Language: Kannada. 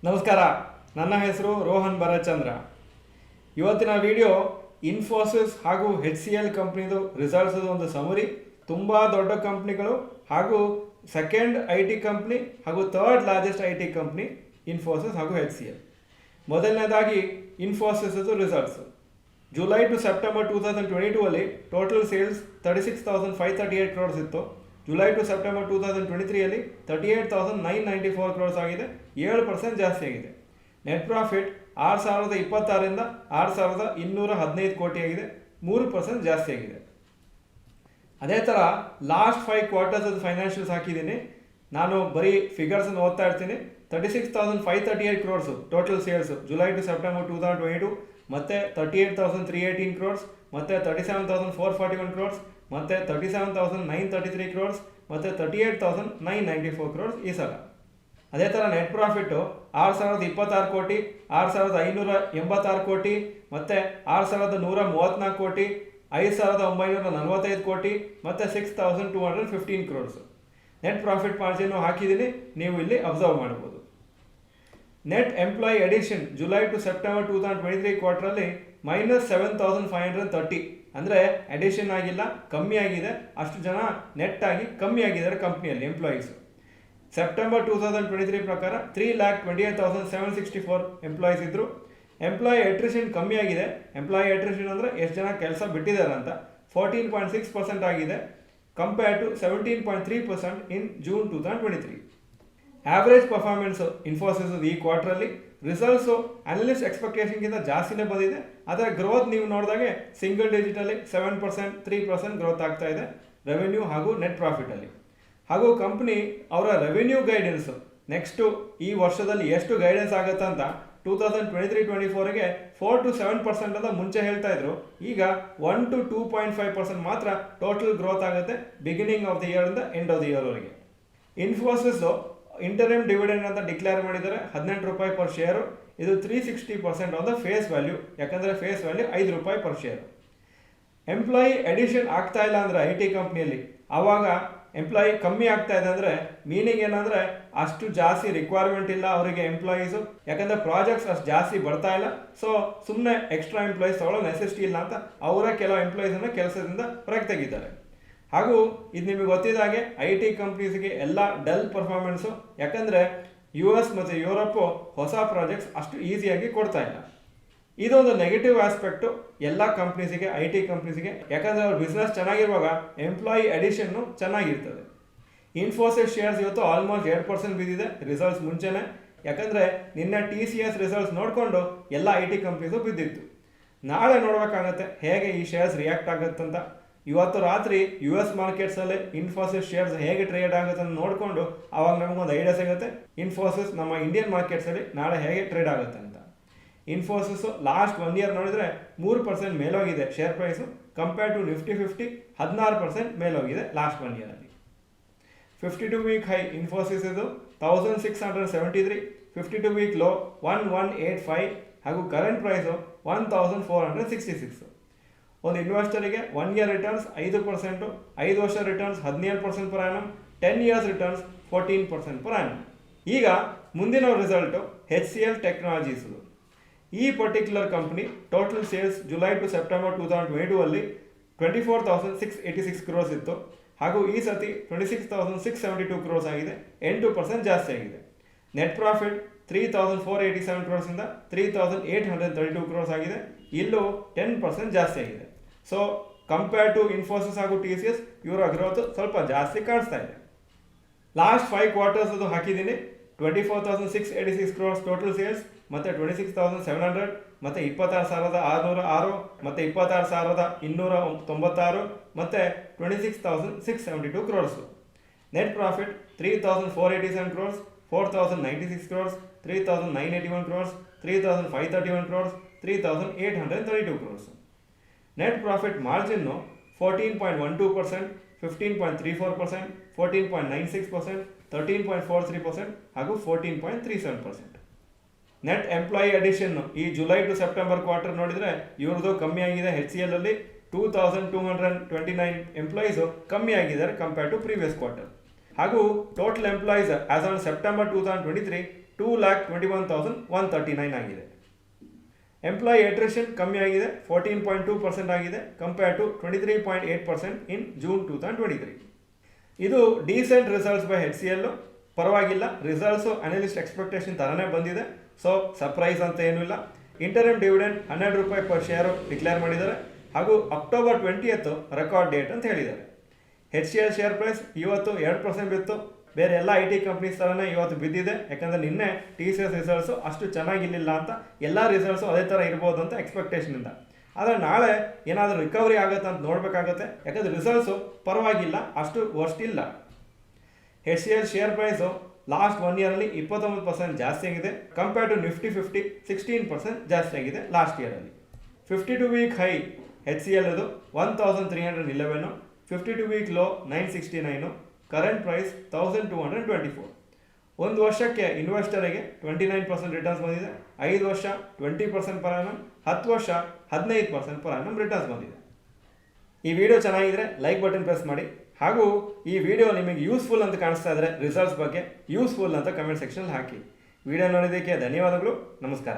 ನಮಸ್ಕಾರ, ನನ್ನ ಹೆಸರು ರೋಹನ್ ಭರಚಂದ್ರ. ಇವತ್ತಿನ ವಿಡಿಯೋ ಇನ್ಫೋಸಿಸ್ ಹಾಗೂ HCL ಕಂಪ್ನಿದು ರಿಸಲ್ಟ್ಸ್ ಒಂದು ಸಮರಿ. ತುಂಬ ದೊಡ್ಡ ಕಂಪ್ನಿಗಳು ಹಾಗೂ ಸೆಕೆಂಡ್ IT ಕಂಪ್ನಿ ಹಾಗೂ third largest IT company Infosys ಹಾಗೂ HCL. ಮೊದಲನೇದಾಗಿ Infosys results. July to September 2022 ಅಲ್ಲಿ ಟೋಟಲ್ ಸೇಲ್ಸ್ 36,538 crores ಇತ್ತು. ಜುಲೈ ಟು ಸೆಪ್ಟೆಂಬರ್ 2023 ಅಲ್ಲಿ 38,994 crores ಆಗಿದೆ, 7% ಜಾಸ್ತಿ ಆಗಿದೆ. ನೆಟ್ ಪ್ರಾಫಿಟ್ 6,026ರಿಂದ 6,215 ಕೋಟಿ ಆಗಿದೆ, 3% ಜಾಸ್ತಿ ಆಗಿದೆ. ಅದೇ ಥರ ಲಾಸ್ಟ್ 5 quarters ಫೈನಾನ್ಷಿಯಲ್ಸ್ ಹಾಕಿದ್ದೀನಿ. ನಾನು ಬರೀ ಫಿಗರ್ಸನ್ನು ಓದ್ತಾ ಇರ್ತೀನಿ. 36,538 crores total sales July to September 2022, ಮತ್ತು 38,318 crores, ಮತ್ತು 37,441 crores, ಮತ್ತು 37,933 crores, ಮತ್ತು 38,994 crores ಈ ಸಲ. ಅದೇ ಥರ ನೆಟ್ ಪ್ರಾಫಿಟ್ಟು 6,026 ಕೋಟಿ, 6,586 ಕೋಟಿ, ಮತ್ತು 6,134 ಕೋಟಿ, 5,945 ಕೋಟಿ, ಮತ್ತು 6,215 crores. ನೆಟ್ ಪ್ರಾಫಿಟ್ ಮಾರ್ಜಿನ್ನು ಹಾಕಿದ್ದೀನಿ, ನೀವು ಇಲ್ಲಿ ಅಬ್ಸರ್ವ್ ಮಾಡ್ಬೋದು. Net employee addition July to September 2023 ಕ್ವಾರ್ಟ್ರಲ್ಲಿ -7,530, ಅಂದರೆ ಅಡಿಷನ್ ಆಗಿಲ್ಲ, ಕಮ್ಮಿ ಆಗಿದೆ. ಅಷ್ಟು ಜನ ನೆಟ್ ಆಗಿ ಕಮ್ಮಿ ಆಗಿದ್ದಾರೆ ಕಂಪ್ನಿಯಲ್ಲಿ ಎಂಪ್ಲಾಯೀಸು. ಸೆಪ್ಟೆಂಬರ್ 2023 ಪ್ರಕಾರ 3,28,764 ಎಂಪ್ಲಾಯೀಸ್ ಇದ್ದರು. ಎಂಪ್ಲಾಯಿ ಅಟ್ರಿಷನ್ ಕಮ್ಮಿ ಆಗಿದೆ. ಎಂಪ್ಲಾಯಿ ಅಟ್ರಿಷನ್ ಅಂದರೆ ಎಷ್ಟು ಜನ ಕೆಲಸ ಬಿಟ್ಟಿದ್ದಾರೆ ಅಂತ, 14.6% ಆಗಿದೆ, compare to 17.3% in June 2023. Average performance Infosys ಈ ಕ್ವಾರ್ಟ್ರಲ್ಲಿ ರಿಸಲ್ಟ್ಸು ಅನಲಿಸ್ಟ್ ಎಕ್ಸ್ಪೆಕ್ಟೇಷನ್ಗಿಂತ ಜಾಸ್ತಿನೇ ಬಂದಿದೆ. ಅದರ ಗ್ರೋತ್ ನೀವು ನೋಡಿದಾಗೆ ಸಿಂಗಲ್ ಡಿಜಿಟಲ್ಲಿ 7%, 3% ಗ್ರೋತ್ ಆಗ್ತಾ ಇದೆ ರೆವೆನ್ಯೂ ಹಾಗೂ ನೆಟ್ ಪ್ರಾಫಿಟಲ್ಲಿ. ಹಾಗೂ ಕಂಪ್ನಿ ಅವರ ರೆವೆನ್ಯೂ ಗೈಡೆನ್ಸು ನೆಕ್ಸ್ಟು ಈ ವರ್ಷದಲ್ಲಿ ಎಷ್ಟು ಗೈಡೆನ್ಸ್ ಆಗುತ್ತೆ ಅಂತ 2023-24ಗೆ 4 to 7% ಅಂತ ಮುಂಚೆ ಹೇಳ್ತಾ ಇದ್ರು. ಈಗ 1 to 2.5% ಮಾತ್ರ ಟೋಟಲ್ ಗ್ರೋತ್ ಆಗುತ್ತೆ ಬಿಗಿನಿಂಗ್ ಆಫ್ ದಿ ಇಯರ್ ಇಂದ ಎಂಡ್ ಆಫ್ ದಿ ಇಯರ್ ವರೆಗೆ. ಇನ್ಫೋಸಿಸ್ ಇಂಟರಿಮ್ ಡಿವಿಡೆಂಡ್ ಅಂತ ಡಿಕ್ಲೇರ್ ಮಾಡಿದ್ದಾರೆ, 18 ರೂಪಾಯಿ ಪರ್ ಶೇರು. ಇದು 360% ಆಫ್ ದ ಫೇಸ್ ವ್ಯಾಲ್ಯೂ, ಯಾಕಂದರೆ ಫೇಸ್ ವ್ಯಾಲ್ಯೂ 5 ರೂಪಾಯಿ ಪರ್ ಶೇರು. ಎಂಪ್ಲಾಯಿ ಅಡಿಷನ್ ಆಗ್ತಾ ಇಲ್ಲ ಅಂದರೆ IT ಕಂಪ್ನಿಯಲ್ಲಿ, ಆವಾಗ ಎಂಪ್ಲಾಯಿ ಕಮ್ಮಿ ಆಗ್ತಾ ಇದೆ ಅಂದರೆ ಮೀನಿಂಗ್ ಏನಂದರೆ ಅಷ್ಟು ಜಾಸ್ತಿ ರಿಕ್ವೈರ್ಮೆಂಟ್ ಇಲ್ಲ ಅವರಿಗೆ ಎಂಪ್ಲಾಯೀಸು, ಯಾಕಂದರೆ ಪ್ರಾಜೆಕ್ಟ್ಸ್ ಅಷ್ಟು ಜಾಸ್ತಿ ಬರ್ತಾ ಇಲ್ಲ. ಸೊ ಸುಮ್ಮನೆ ಎಕ್ಸ್ಟ್ರಾ ಎಂಪ್ಲಾಯೀಸ್ ತಗೊಳ್ಳೋ ನೆಸೆಸಿಟಿ ಇಲ್ಲ ಅಂತ ಅವರ ಕೆಲವು ಎಂಪ್ಲಾಯೀಸನ್ನು ಕೆಲಸದಿಂದ ಹೊರಗೆ ತೆಗಿದ್ದಾರೆ. ಹಾಗೂ ಇದು ನಿಮಗೆ ಗೊತ್ತಿದ್ದಾಗೆ IT ಕಂಪ್ನೀಸ್ಗೆ ಎಲ್ಲ ಡಲ್ ಪರ್ಫಾರ್ಮೆನ್ಸು, ಯಾಕಂದರೆ US ಮತ್ತು ಯುರೋಪು ಹೊಸ ಪ್ರಾಜೆಕ್ಟ್ಸ್ ಅಷ್ಟು ಈಸಿಯಾಗಿ ಕೊಡ್ತಾ ಇಲ್ಲ. ಇದೊಂದು ನೆಗೆಟಿವ್ ಆಸ್ಪೆಕ್ಟು ಎಲ್ಲ ಕಂಪ್ನೀಸಿಗೆ, IT ಕಂಪ್ನೀಸಿಗೆ, ಯಾಕಂದರೆ ಅವ್ರ ಬಿಸ್ನೆಸ್ ಚೆನ್ನಾಗಿರುವಾಗ ಎಂಪ್ಲಾಯಿ ಅಡಿಷನ್ನು ಚೆನ್ನಾಗಿರ್ತದೆ. ಇನ್ಫೋಸಿಸ್ ಶೇರ್ಸ್ ಇವತ್ತು ಆಲ್ಮೋಸ್ಟ್ 2% ಬಿದ್ದಿದೆ ರಿಸಲ್ಟ್ಸ್ ಮುಂಚೆನೇ, ಯಾಕಂದರೆ ನಿನ್ನೆ TCS ರಿಸಲ್ಟ್ಸ್ ನೋಡಿಕೊಂಡು ಎಲ್ಲ IT ಕಂಪ್ನೀಸು ಬಿದ್ದಿತ್ತು. ನಾಳೆ ನೋಡಬೇಕಾಗತ್ತೆ ಹೇಗೆ ಈ ಶೇರ್ಸ್ ರಿಯಾಕ್ಟ್ ಆಗುತ್ತಂತ. ಇವತ್ತು ರಾತ್ರಿ US ಮಾರ್ಕೆಟ್ಸಲ್ಲಿ ಇನ್ಫೋಸಿಸ್ ಶೇರ್ಸ್ ಹೇಗೆ ಟ್ರೇಡ್ ಆಗುತ್ತೆ ಅಂತ ನೋಡಿಕೊಂಡು ಆವಾಗ ನಮಗೊಂದು ಐಡಿಯಾ ಸಿಗುತ್ತೆ ಇನ್ಫೋಸಿಸ್ ನಮ್ಮ ಇಂಡಿಯನ್ ಮಾರ್ಕೆಟ್ಸಲ್ಲಿ ನಾಳೆ ಹೇಗೆ ಟ್ರೇಡ್ ಆಗುತ್ತೆ ಅಂತ. ಇನ್ಫೋಸಿಸ್ ಲಾಸ್ಟ್ 1 year ನೋಡಿದರೆ 3% ಮೇಲೋಗಿದೆ share price, compare to Nifty 50 16% ಮೇಲೋಗಿದೆ ಲಾಸ್ಟ್ 1 year ಅಲ್ಲಿ. 52 ವೀಕ್ ಹೈ ಇನ್ಫೋಸಿಸ್ ಇದು 1,673, 52 ವೀಕ್ ಲೋ 1,185 ಹಾಗೂ ಕರೆಂಟ್ ಪ್ರೈಸು 1,466. ಒಂದು ಇನ್ವೆಸ್ಟರಿಗೆ 1 year ರಿಟರ್ನ್ಸ್ 5%, 5 ವರ್ಷ returns 17% per annum, 10 years returns 14% per annum. ಈಗ ಮುಂದಿನ ರಿಸಲ್ಟು HCL ಟೆಕ್ನಾಲಜೀಸ್. ಈ particular company total sales July to September 2022 ಅಲ್ಲಿ 24,686 crores ಇತ್ತು, ಹಾಗೂ ಈ ಸತಿ 26,672 crores ಆಗಿದೆ, 8% ಜಾಸ್ತಿ ಆಗಿದೆ. ನೆಟ್ ಪ್ರಾಫಿಟ್ 3,487 crores ಇಂದ 3,832 crores ಆಗಿದೆ, ಇಲ್ಲೂ 10% ಜಾಸ್ತಿ ಆಗಿದೆ. ಸೊ ಕಂಪೇರ್ ಟು ಇನ್ಫೋಸಿಸ್ ಹಾಗೂ TCS ಇವರ ಗ್ರೋತ್ ಸ್ವಲ್ಪ ಜಾಸ್ತಿ ಕಾಣಿಸ್ತಾ ಇದೆ. ಲಾಸ್ಟ್ 5 quarters ಹಾಕಿದ್ದೀನಿ. 24,686 crores ಟೋಟಲ್ ಸೇಲ್ಸ್, ಮತ್ತು 26,700, ಮತ್ತು 26,606, ಮತ್ತು 26,296, ಮತ್ತು 26,672 crores. Net profit 3,487 crores, 4,096 crores, 3,981 crores, 3,531 crores, 3,832 crores. Net profit margin 14.12%, 15.34%, 14.96%, 13.43% ಹಾಗೂ 14.37%. ನೆಟ್ ಎಂಪ್ಲಾಯಿ ಅಡಿಷನ್ ಈ ಜುಲೈ ಟು ಸೆಪ್ಟೆಂಬರ್ ಕ್ವಾರ್ಟರ್ ನೋಡಿದರೆ ಇವ್ರದ್ದು ಕಮ್ಮಿ ಆಗಿದೆ. HCL ಅಲ್ಲಿ 2,229 ಎಂಪ್ಲಾಯೀಸು ಕಮ್ಮಿ ಆಗಿದ್ದಾರೆ ಕಂಪೇರ್ ಟು ಪ್ರೀವಿಯಸ್ ಕ್ವಾರ್ಟರ್. ಹಾಗೂ total employees as on September 2023 2,21,139 ಆಗಿದೆ. ಎಂಪ್ಲಾಯಿ ಅಟ್ರಿಷನ್ ಕಮ್ಮಿ ಆಗಿದೆ, 14.2% ಆಗಿದೆ ಕಂಪೇರ್ ಟು 23.8% ಇನ್ ಜೂನ್ 2023. ಇದು ಡೀಸೆಂಟ್ ರಿಸಲ್ಟ್ಸ್ ಬೈ HCL. ಪರವಾಗಿಲ್ಲ, ರಿಸಲ್ಟ್ಸು ಅನಲಿಸ್ಟ್ ಎಕ್ಸ್ಪೆಕ್ಟೇಷನ್ ಥರನೇ ಬಂದಿದೆ. ಸೊ ಸರ್ಪ್ರೈಸ್ ಅಂತ ಏನೂ ಇಲ್ಲ. ಇಂಟರಿಮ್ ಡಿವಿಡೆಂಡ್ 12 ರೂಪಾಯಿ ಪರ್ ಶೇರು ಡಿಕ್ಲೇರ್ ಮಾಡಿದ್ದಾರೆ ಹಾಗೂ ಅಕ್ಟೋಬರ್ 20th ರೆಕಾರ್ಡ್ ಡೇಟ್ ಅಂತ ಹೇಳಿದ್ದಾರೆ. HCL ಶೇರ್ ಪ್ರೈಸ್ ಇವತ್ತು 2% ಬಿತ್ತು. ಬೇರೆ ಎಲ್ಲ IT ಕಂಪ್ನೀಸ್ ಥರನೇ ಇವತ್ತು ಬಿದ್ದಿದೆ. ಯಾಕಂದರೆ ನಿನ್ನೆ TCS ರಿಸಲ್ಟ್ಸು ಅಷ್ಟು ಚೆನ್ನಾಗಿರಲಿಲ್ಲ ಅಂತ, ಎಲ್ಲ ರಿಸಲ್ಟ್ಸು ಅದೇ ಥರ ಇರ್ಬೋದು ಅಂತ ಎಕ್ಸ್ಪೆಕ್ಟೇಷನಿಂದ. ಆದರೆ ನಾಳೆ ಏನಾದರೂ ರಿಕವರಿ ಆಗುತ್ತೆ ಅಂತ ನೋಡಬೇಕಾಗತ್ತೆ. ಯಾಕಂದರೆ ರಿಸಲ್ಟ್ಸು ಪರವಾಗಿಲ್ಲ, ಅಷ್ಟು ವರ್ಸ್ಟ್ ಇಲ್ಲ. HCL ಶೇರ್ ಪ್ರೈಸು ಲಾಸ್ಟ್ 1 ಇಯರಲ್ಲಿ 29% ಜಾಸ್ತಿ ಆಗಿದೆ ಕಂಪೇರ್ ಟು ನಿಫ್ಟಿ 50 16% ಜಾಸ್ತಿ ಆಗಿದೆ ಲಾಸ್ಟ್ ಇಯರಲ್ಲಿ. 52 ವೀಕ್ ಹೈ HCL ಅದು 1311, 52 ವೀಕ್ ಲೋ 969, ಕರೆಂಟ್ ಪ್ರೈಸ್ 1224. ಒಂದು ವರ್ಷಕ್ಕೆ ಇನ್ವೆಸ್ಟರಿಗೆ 29% ರಿಟರ್ನ್ಸ್ ಬಂದಿದೆ, 5 ವರ್ಷ 20% ಪರ್ ಆನಮ್, 10 ವರ್ಷ 15% ಪರ್ ಆನಮ್ ರಿಟರ್ನ್ಸ್ ಬಂದಿದೆ. ಈ ವಿಡಿಯೋ ಚೆನ್ನಾಗಿದ್ರೆ ಲೈಕ್ ಬಟನ್ ಪ್ರೆಸ್ ಮಾಡಿ ಹಾಗೂ ಈ ವಿಡಿಯೋ ನಿಮಗೆ ಯೂಸ್ಫುಲ್ ಅಂತ ಕಾಣಿಸ್ತಾ ಇದ್ದರೆ ರಿಸಲ್ಟ್ಸ್ ಬಗ್ಗೆ ಯೂಸ್ಫುಲ್ ಅಂತ ಕಮೆಂಟ್ ಸೆಕ್ಷನಲ್ಲಿ ಹಾಕಿ. ವಿಡಿಯೋ ನೋಡಿದ್ದಕ್ಕೆ ಧನ್ಯವಾದಗಳು. ನಮಸ್ಕಾರ.